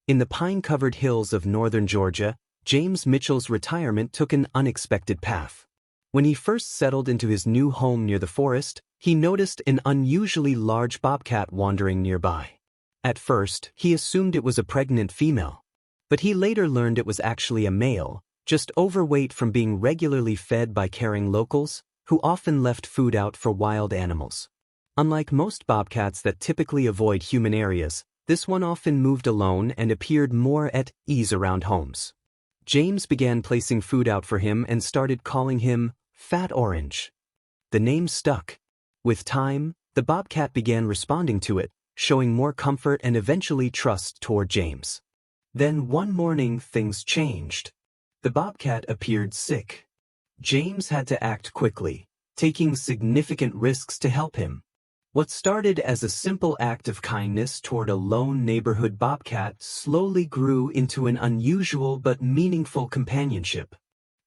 In the pine-covered hills of northern Georgia, James Mitchell's retirement took an unexpected path. When he first settled into his new home near the forest, he noticed an unusually large bobcat wandering nearby. At first, he assumed it was a pregnant female. But he later learned it was actually a male, just overweight from being regularly fed by caring locals, who often left food out for wild animals. Unlike most bobcats that typically avoid human areas, this one often moved alone and appeared more at ease around homes. James began placing food out for him and started calling him Fat Orange. The name stuck. With time, the bobcat began responding to it, showing more comfort and eventually trust toward James. Then one morning things changed. The bobcat appeared sick. James had to act quickly, taking significant risks to help him. What started as a simple act of kindness toward a lone neighborhood bobcat slowly grew into an unusual but meaningful companionship.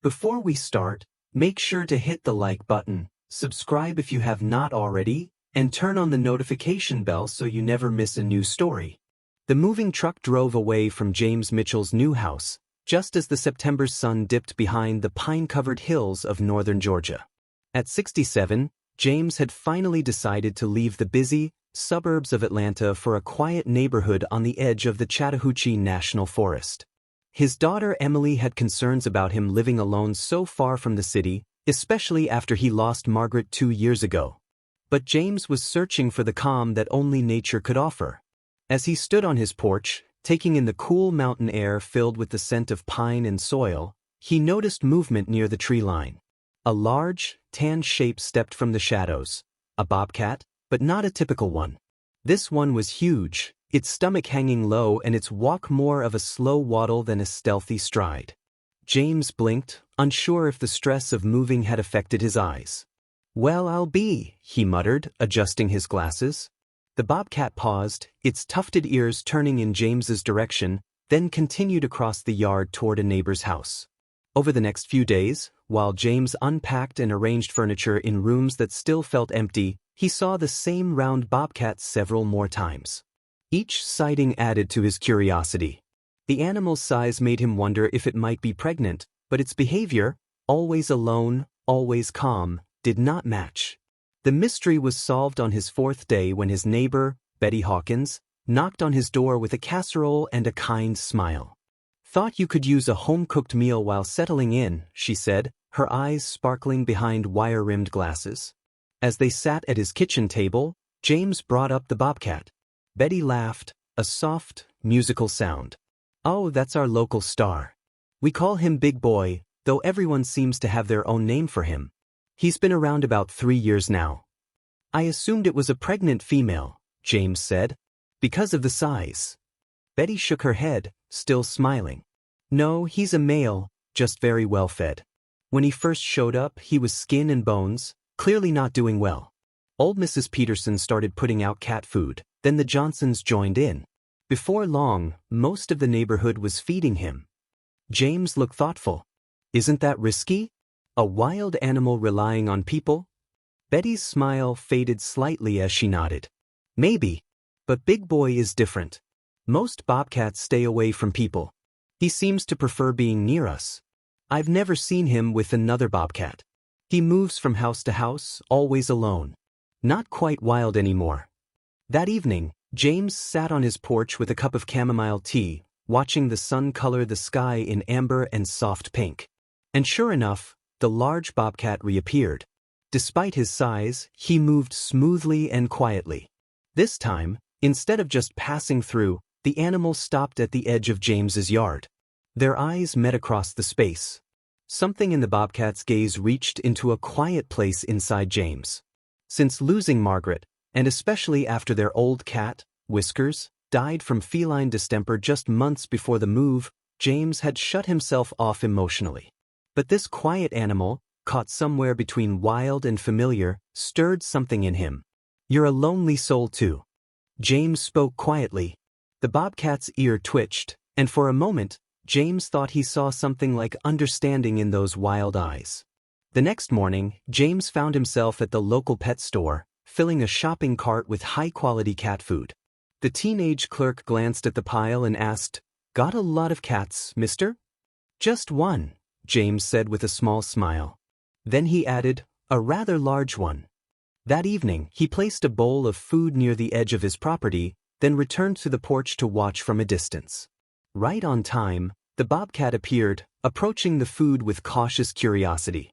Before we start, make sure to hit the like button, subscribe if you have not already, and turn on the notification bell so you never miss a new story. The moving truck drove away from James Mitchell's new house, just as the September sun dipped behind the pine-covered hills of northern Georgia. At 67, James had finally decided to leave the busy suburbs of Atlanta for a quiet neighborhood on the edge of the Chattahoochee National Forest. His daughter Emily had concerns about him living alone so far from the city, especially after he lost Margaret 2 years ago. But James was searching for the calm that only nature could offer. As he stood on his porch, taking in the cool mountain air filled with the scent of pine and soil, he noticed movement near the tree line. A large, tan shape stepped from the shadows. A bobcat, but not a typical one. This one was huge, its stomach hanging low and its walk more of a slow waddle than a stealthy stride. James blinked, unsure if the stress of moving had affected his eyes. "Well, I'll be," he muttered, adjusting his glasses. The bobcat paused, its tufted ears turning in James's direction, then continued across the yard toward a neighbor's house. Over the next few days, while James unpacked and arranged furniture in rooms that still felt empty, he saw the same round bobcat several more times. Each sighting added to his curiosity. The animal's size made him wonder if it might be pregnant, but its behavior, always alone, always calm, did not match. The mystery was solved on his 4th day when his neighbor, Betty Hawkins, knocked on his door with a casserole and a kind smile. "Thought you could use a home-cooked meal while settling in," she said, her eyes sparkling behind wire-rimmed glasses. As they sat at his kitchen table, James brought up the bobcat. Betty laughed, a soft, musical sound. "Oh, that's our local star. We call him Big Boy, though everyone seems to have their own name for him. He's been around about 3 years now." "I assumed it was a pregnant female," James said, "because of the size." Betty shook her head, still smiling. "No, he's a male, just very well fed. When he first showed up, he was skin and bones, clearly not doing well. Old Mrs. Peterson started putting out cat food, then the Johnsons joined in. Before long, most of the neighborhood was feeding him." James looked thoughtful. "Isn't that risky? A wild animal relying on people?" Betty's smile faded slightly as she nodded. "Maybe. But Big Boy is different. Most bobcats stay away from people. He seems to prefer being near us. I've never seen him with another bobcat. He moves from house to house, always alone. Not quite wild anymore." That evening, James sat on his porch with a cup of chamomile tea, watching the sun color the sky in amber and soft pink. And sure enough, the large bobcat reappeared. Despite his size, he moved smoothly and quietly. This time, instead of just passing through, the animal stopped at the edge of James's yard. Their eyes met across the space. Something in the bobcat's gaze reached into a quiet place inside James. Since losing Margaret, and especially after their old cat, Whiskers, died from feline distemper just months before the move, James had shut himself off emotionally. But this quiet animal, caught somewhere between wild and familiar, stirred something in him. "You're a lonely soul too." James spoke quietly. The bobcat's ear twitched, and for a moment, James thought he saw something like understanding in those wild eyes. The next morning, James found himself at the local pet store, filling a shopping cart with high-quality cat food. The teenage clerk glanced at the pile and asked, Got a lot of cats, mister? Just one, James said with a small smile. Then he added, a rather large one. That evening, he placed a bowl of food near the edge of his property, then returned to the porch to watch from a distance. Right on time, the bobcat appeared, approaching the food with cautious curiosity.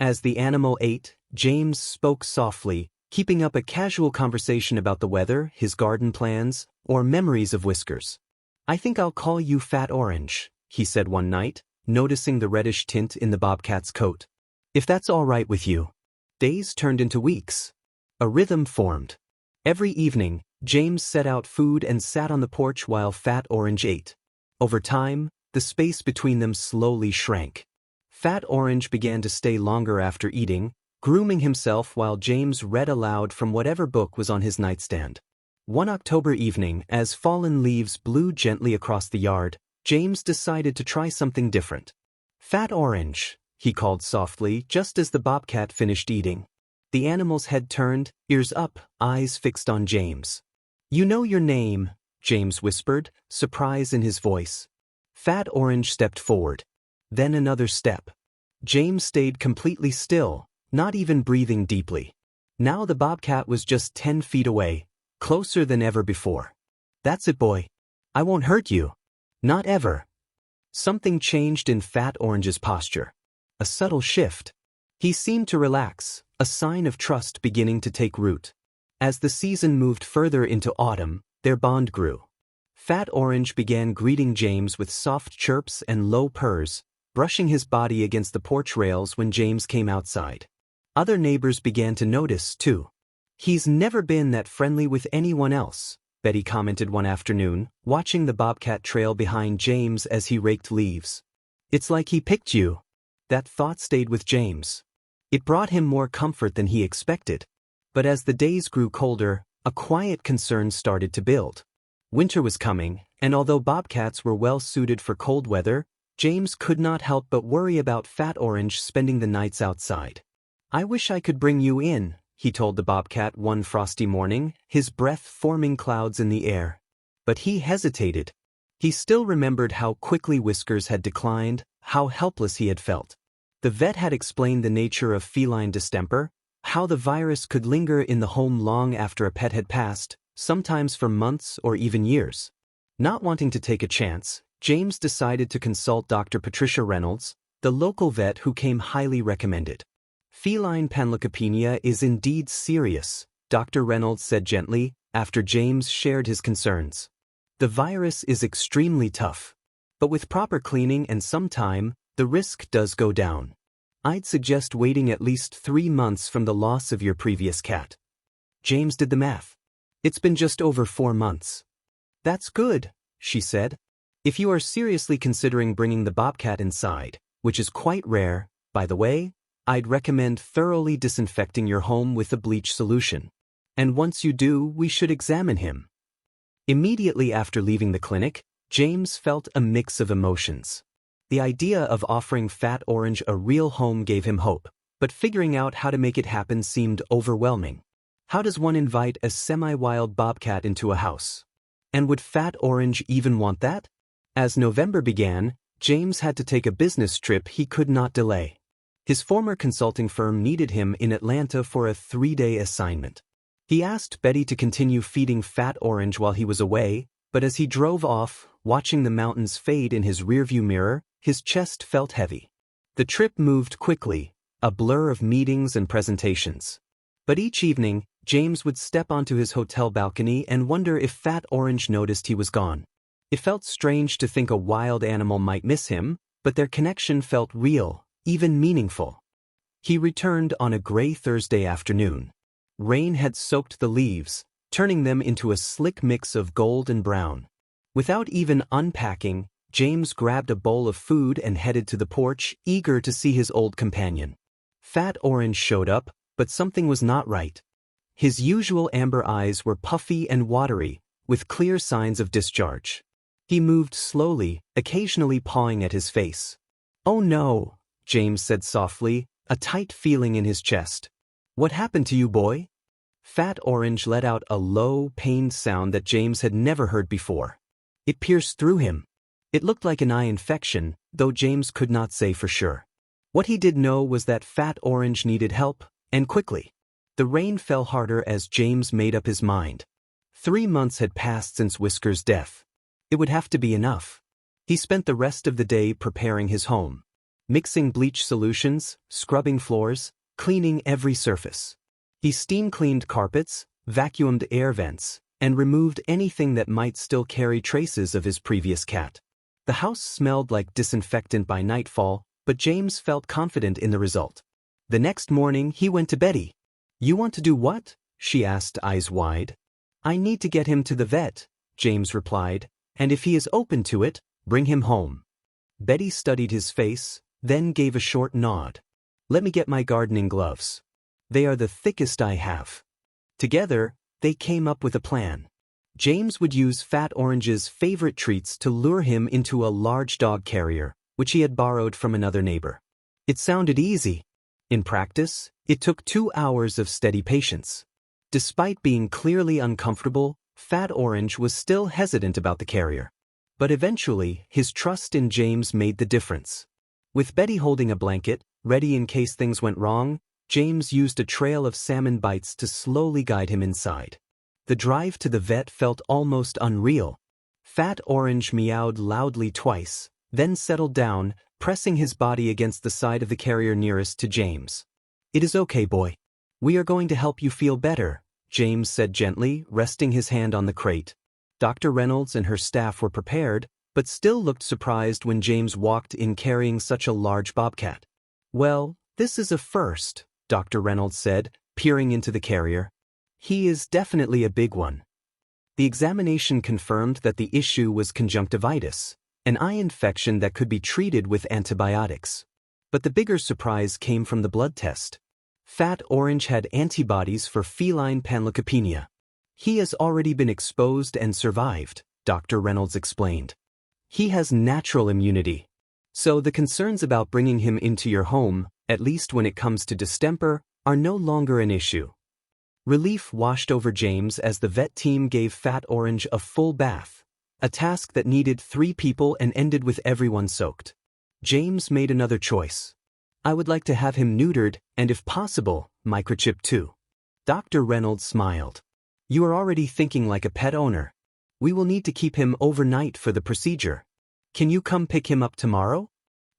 As the animal ate, James spoke softly, keeping up a casual conversation about the weather, his garden plans, or memories of Whiskers. I think I'll call you Fat Orange, he said one night, noticing the reddish tint in the bobcat's coat. If that's all right with you. Days turned into weeks. A rhythm formed. Every evening, James set out food and sat on the porch while Fat Orange ate. Over time, the space between them slowly shrank. Fat Orange began to stay longer after eating, grooming himself while James read aloud from whatever book was on his nightstand. One October evening, as fallen leaves blew gently across the yard, James decided to try something different. Fat Orange, he called softly just as the bobcat finished eating. The animal's head turned, ears up, eyes fixed on James. You know your name, James whispered, surprise in his voice. Fat Orange stepped forward. Then another step. James stayed completely still, not even breathing deeply. Now the bobcat was just 10 feet away, closer than ever before. That's it, boy. I won't hurt you. Not ever. Something changed in Fat Orange's posture. A subtle shift. He seemed to relax, a sign of trust beginning to take root. As the season moved further into autumn, their bond grew. Fat Orange began greeting James with soft chirps and low purrs, brushing his body against the porch rails when James came outside. Other neighbors began to notice, too. He's never been that friendly with anyone else, Betty commented one afternoon, watching the bobcat trail behind James as he raked leaves. It's like he picked you. That thought stayed with James. It brought him more comfort than he expected. But as the days grew colder, a quiet concern started to build. Winter was coming, and although bobcats were well suited for cold weather, James could not help but worry about Fat Orange spending the nights outside. I wish I could bring you in, he told the bobcat one frosty morning, his breath forming clouds in the air. But he hesitated. He still remembered how quickly Whiskers had declined, how helpless he had felt. The vet had explained the nature of feline distemper, how the virus could linger in the home long after a pet had passed, sometimes for months or even years. Not wanting to take a chance, James decided to consult Dr. Patricia Reynolds, the local vet who came highly recommended. Feline panleukopenia is indeed serious, Dr. Reynolds said gently, after James shared his concerns. The virus is extremely tough, but with proper cleaning and some time, the risk does go down. I'd suggest waiting at least 3 months from the loss of your previous cat. James did the math. It's been just over 4 months. That's good, she said. If you are seriously considering bringing the bobcat inside, which is quite rare, by the way, I'd recommend thoroughly disinfecting your home with a bleach solution. And once you do, we should examine him. Immediately after leaving the clinic, James felt a mix of emotions. The idea of offering Fat Orange a real home gave him hope, but figuring out how to make it happen seemed overwhelming. How does one invite a semi-wild bobcat into a house? And would Fat Orange even want that? As November began, James had to take a business trip he could not delay. His former consulting firm needed him in Atlanta for a 3-day assignment. He asked Betty to continue feeding Fat Orange while he was away, but as he drove off, watching the mountains fade in his rearview mirror, his chest felt heavy. The trip moved quickly, a blur of meetings and presentations. But each evening, James would step onto his hotel balcony and wonder if Fat Orange noticed he was gone. It felt strange to think a wild animal might miss him, but their connection felt real, even meaningful. He returned on a gray Thursday afternoon. Rain had soaked the leaves, turning them into a slick mix of gold and brown. Without even unpacking, James grabbed a bowl of food and headed to the porch, eager to see his old companion. Fat Orange showed up, but something was not right. His usual amber eyes were puffy and watery, with clear signs of discharge. He moved slowly, occasionally pawing at his face. "Oh no," James said softly, a tight feeling in his chest. "What happened to you, boy?" Fat Orange let out a low, pained sound that James had never heard before. It pierced through him. It looked like an eye infection, though James could not say for sure. What he did know was that Fat Orange needed help, and quickly. The rain fell harder as James made up his mind. 3 months had passed since Whisker's death. It would have to be enough. He spent the rest of the day preparing his home. Mixing bleach solutions, scrubbing floors, cleaning every surface. He steam-cleaned carpets, vacuumed air vents, and removed anything that might still carry traces of his previous cat. The house smelled like disinfectant by nightfall, but James felt confident in the result. The next morning he went to Betty. "You want to do what?" she asked, eyes wide. "I need to get him to the vet," James replied, "and if he is open to it, bring him home." Betty studied his face, then gave a short nod. "Let me get my gardening gloves. They are the thickest I have." Together, they came up with a plan. James would use Fat Orange's favorite treats to lure him into a large dog carrier, which he had borrowed from another neighbor. It sounded easy. In practice, it took 2 hours of steady patience. Despite being clearly uncomfortable, Fat Orange was still hesitant about the carrier. But eventually, his trust in James made the difference. With Betty holding a blanket, ready in case things went wrong, James used a trail of salmon bites to slowly guide him inside. The drive to the vet felt almost unreal. Fat Orange meowed loudly twice, then settled down, pressing his body against the side of the carrier nearest to James. "It is okay, boy. We are going to help you feel better," James said gently, resting his hand on the crate. Dr. Reynolds and her staff were prepared, but still looked surprised when James walked in carrying such a large bobcat. "Well, this is a first," Dr. Reynolds said, peering into the carrier. "He is definitely a big one." The examination confirmed that the issue was conjunctivitis, an eye infection that could be treated with antibiotics. But the bigger surprise came from the blood test. Fat Orange had antibodies for feline panleukopenia. "He has already been exposed and survived," Dr. Reynolds explained. "He has natural immunity. So the concerns about bringing him into your home, at least when it comes to distemper, are no longer an issue." Relief washed over James as the vet team gave Fat Orange a full bath, a task that needed 3 people and ended with everyone soaked. James made another choice. "I would like to have him neutered, and if possible, microchipped too." Dr. Reynolds smiled. "You are already thinking like a pet owner. We will need to keep him overnight for the procedure. Can you come pick him up tomorrow?"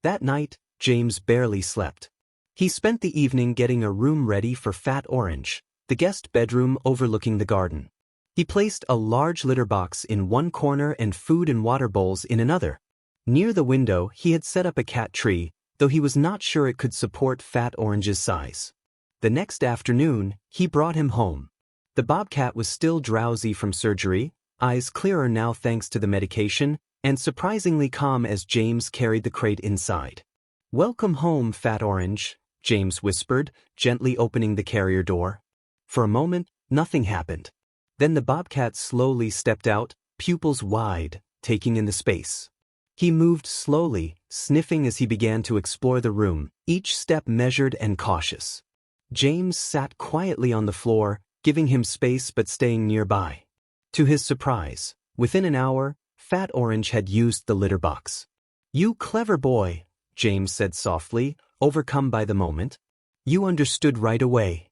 That night, James barely slept. He spent the evening getting a room ready for Fat Orange, the guest bedroom overlooking the garden. He placed a large litter box in one corner and food and water bowls in another. Near the window, he had set up a cat tree, though he was not sure it could support Fat Orange's size. The next afternoon, he brought him home. The bobcat was still drowsy from surgery, eyes clearer now thanks to the medication, and surprisingly calm as James carried the crate inside. "Welcome home, Fat Orange," James whispered, gently opening the carrier door. For a moment, nothing happened. Then the bobcat slowly stepped out, pupils wide, taking in the space. He moved slowly, sniffing as he began to explore the room, each step measured and cautious. James sat quietly on the floor, giving him space but staying nearby. To his surprise, within an hour, Fat Orange had used the litter box. "You clever boy," James said softly, overcome by the moment. "You understood right away."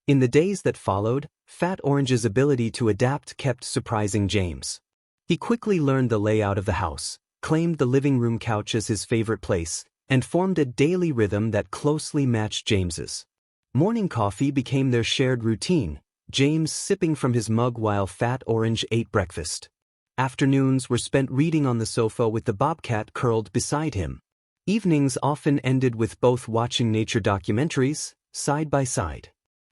In the days that followed, Fat Orange's ability to adapt kept surprising James. He quickly learned the layout of the house, claimed the living room couch as his favorite place, and formed a daily rhythm that closely matched James's. Morning coffee became their shared routine, James sipping from his mug while Fat Orange ate breakfast. Afternoons were spent reading on the sofa with the bobcat curled beside him. Evenings often ended with both watching nature documentaries, side by side.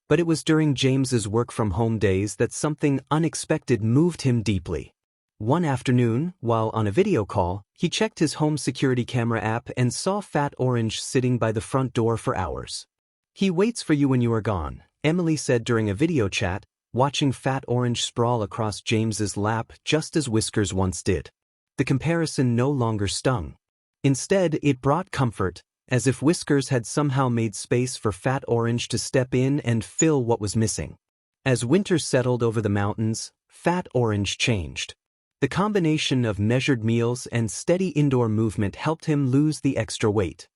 But it was during James's work-from-home days that something unexpected moved him deeply. One afternoon, while on a video call, he checked his home security camera app and saw Fat Orange sitting by the front door for hours. "He waits for you when you are gone," Emily said during a video chat, watching Fat Orange sprawl across James's lap just as Whiskers once did. The comparison no longer stung. Instead, it brought comfort, as if Whiskers had somehow made space for Fat Orange to step in and fill what was missing. As winter settled over the mountains, Fat Orange changed. The combination of measured meals and steady indoor movement helped him lose the extra weight.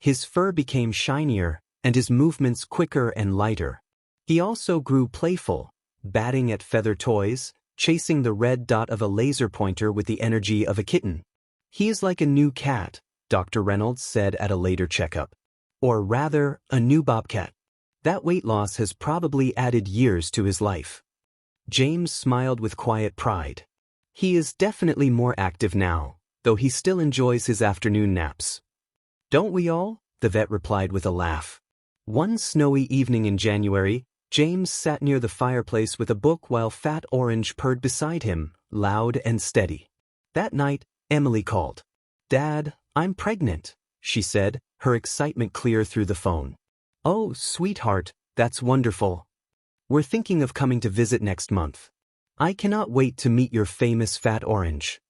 His fur became shinier, and his movements quicker and lighter. He also grew playful, batting at feather toys, chasing the red dot of a laser pointer with the energy of a kitten. "He is like a new cat," Dr. Reynolds said at a later checkup. Or rather, a new bobcat. That weight loss has probably added years to his life. James smiled with quiet pride. He is definitely more active now, though he still enjoys his afternoon naps. "Don't we all?" the vet replied with a laugh. One snowy evening in January, James sat near the fireplace with a book while Fat Orange purred beside him, loud and steady. That night, Emily called. "Dad, I'm pregnant," she said, her excitement clear through the phone. "Oh, sweetheart, that's wonderful. We're thinking of coming to visit next month. I cannot wait to meet your famous Fat Orange."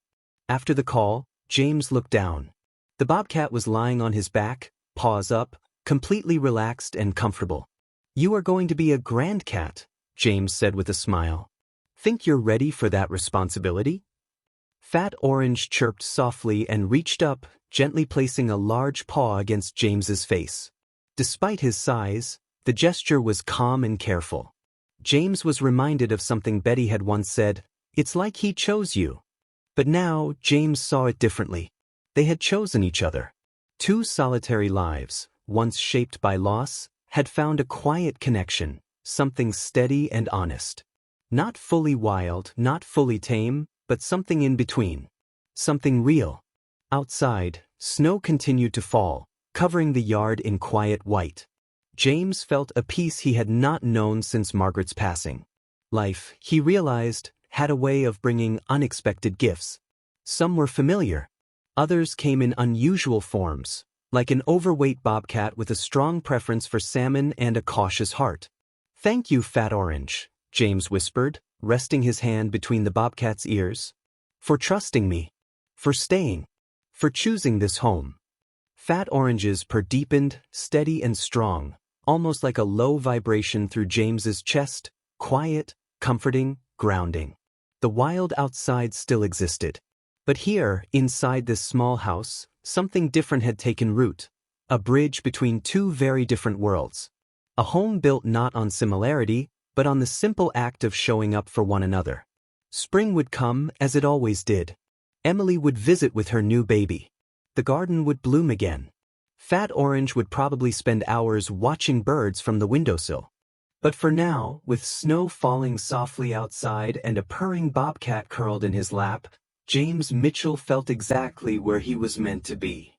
After the call, James looked down. The bobcat was lying on his back, paws up, completely relaxed and comfortable. "You are going to be a grandcat," James said with a smile. "Think you're ready for that responsibility?" Fat Orange chirped softly and reached up, gently placing a large paw against James's face. Despite his size, the gesture was calm and careful. James was reminded of something Betty had once said, "It's like he chose you." But now, James saw it differently. They had chosen each other. Two solitary lives, once shaped by loss, had found a quiet connection, something steady and honest. Not fully wild, not fully tame, but something in between. Something real. Outside, snow continued to fall, covering the yard in quiet white. James felt a peace he had not known since Margaret's passing. Life, he realized, had a way of bringing unexpected gifts. Some were familiar. Others came in unusual forms, like an overweight bobcat with a strong preference for salmon and a cautious heart. "Thank you, Fat Orange," James whispered, resting his hand between the bobcat's ears. "For trusting me. For staying. For choosing this home." Fat Orange's purr deepened, steady and strong, almost like a low vibration through James's chest, quiet, comforting, grounding. The wild outside still existed. But here, inside this small house, something different had taken root. A bridge between two very different worlds. A home built not on similarity, but on the simple act of showing up for one another. Spring would come, as it always did. Emily would visit with her new baby. The garden would bloom again. Fat Orange would probably spend hours watching birds from the windowsill. But for now, with snow falling softly outside and a purring bobcat curled in his lap, James Mitchell felt exactly where he was meant to be.